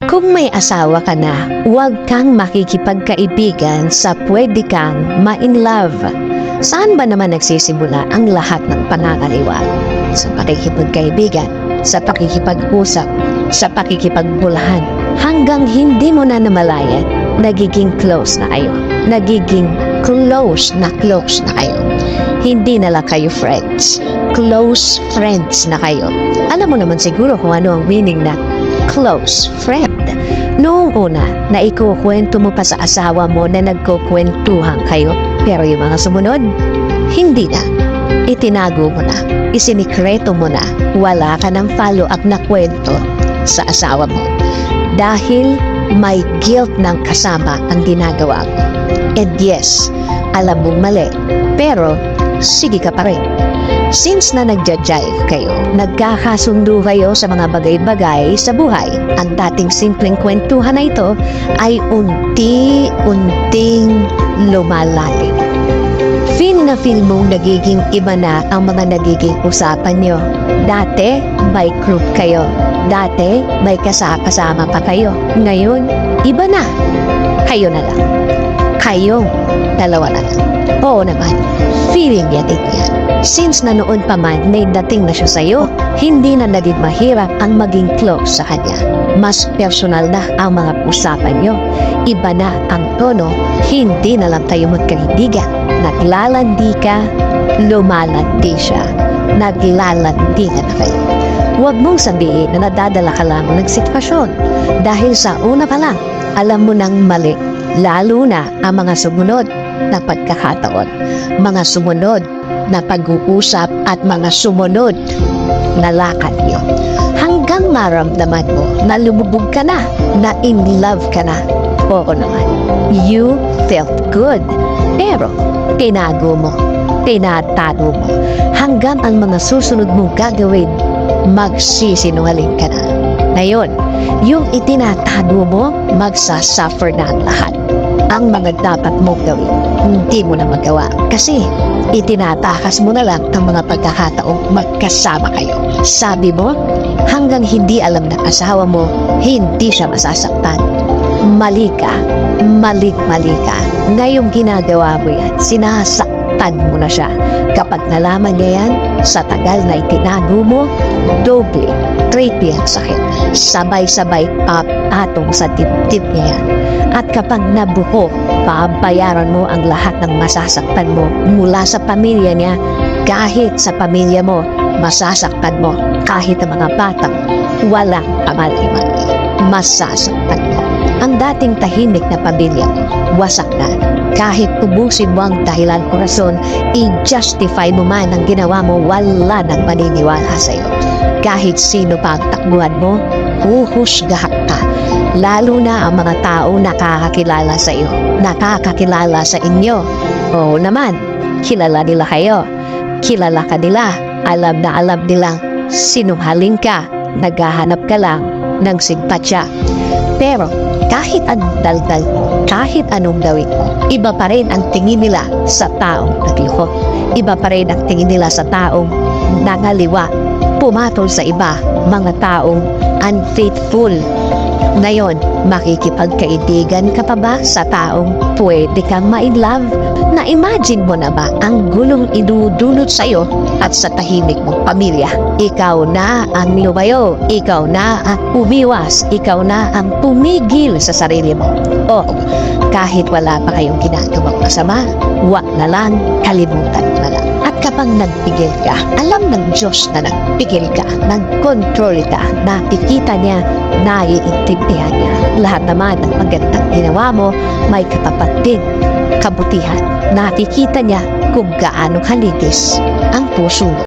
Kung may asawa ka na, huwag kang makikipagkaibigan sa pwede kang ma-in love. Saan ba naman nagsisimula ang lahat ng panangaliwa? Sa pakikipagkaibigan, sa pakikipag-usap, sa pakikipagbulahan. Hanggang hindi mo na namalayan, nagiging close na kayo. Nagiging close na kayo. Hindi na lang kayo friends. Close friends na kayo. Alam mo naman siguro kung ano ang meaning na close friend. Noong una, na ikukwento mo pa sa asawa mo na nagkukwentuhan kayo. Pero yung mga sumunod, hindi na. Itinago mo na. Isinikreto mo na. Wala ka ng follow-up na kwento sa asawa mo. Dahil may guilt ng kasama ang ginagawa mo. And yes, alam mong mali. Pero, sige ka pa rin. Since na nagja-jive kayo, nagkakasundo kayo sa mga bagay-bagay sa buhay, ang dating simpleng kwentuhan na ito ay unti-unting lumalalim. Feel na feel mong nagiging iba na ang mga nagiging usapan nyo. Dati, may group kayo. Dati, may kasama pa kayo. Ngayon, iba na. Kayo na lang. Kayong dalawa na lang. Oo naman, feeling niya din yan. Since na noon pa man may dating na siya sa'yo, hindi na naging mahirap ang maging close sa kanya. Mas personal na ang mga usapan nyo. Iba na ang tono, hindi na lang kayo magkaibigan. Naglalandi ka, lumalandi siya. Naglalandi na kayo. Huwag mong sabihin na nadadala ka lang ng sitwasyon. Dahil sa una pa lang, alam mo nang mali. Lalo na ang mga sumunod na pagkakataon, mga sumunod na pag-uusap at mga sumunod na lakad niyo. Hanggang maramdaman mo na lumubog ka na in love ka na. Oo naman, you felt good. Pero, tinago mo, tinatago mo. Hanggang ang mga susunod mong gagawin, magsisinungaling ka na. Ngayon, yung itinatago mo, magsasuffer na ang lahat. Ang mga dapat mong gawin, hindi mo na magawa. Kasi, itinatakas mo na lang ang mga pagkakataong magkasama kayo. Sabi mo, hanggang hindi alam ng asawa mo, hindi siya masasaktan. Mali ka. Mali ka. Ngayong ginagawa mo yan, sinasaktan mo na siya. Kapag nalaman niya yan, sa tagal na itinago mo, doble, triple ang sakit. Sabay-sabay atong sa dibdib niya yan. At kapag nabuko, pabayaran mo ang lahat ng masasaktan mo mula sa pamilya niya. Kahit sa pamilya mo, masasaktan mo. Kahit ang mga bata, walang kamali-mali. Masasaktan mo. Ang dating tahimik na pamilya mo, wasak na. Kahit tubusin mo ang dahilan o rason, i-justify mo man ang ginawa mo, wala nang maniniwala sa'yo. Kahit sino pa ang takbuhan mo, huhusgahan ka. Lalo na ang mga tao nakakakilala sa iyo, nakakakilala sa inyo. Oo naman, kilala nila kayo. Kilala ka nila, alam na alam nilang sinungaling ka, naghahanap ka lang ng simpatya. Pero kahit anong daldal mo, kahit anong gawin mo, iba pa rin ang tingin nila sa taong nagloko. Iba pa rin ang tingin nila sa taong nangaliwa, pumatol sa iba, mga taong unfaithful. Ngayon, makikipagkaibigan ka pa ba sa taong pwede kang ma-in love? Na-imagine mo na ba ang gulong idudulot sa'yo at sa tahimik mong pamilya? Ikaw na ang lumayo, ikaw na ang umiwas, ikaw na ang tumigil sa sarili mo. O, kahit wala pa kayong ginagawang masama, wag na lang, kalimutan na lang. At kapag nagpigil ka, alam ng Diyos na nagpigil ka, nag-control ka, nakikita niya, naiintindihan niya. Lahat naman ng magandang ginawa mo, may katapat din kabutihan. Nakikita niya kung gaano kaligis ang puso mo.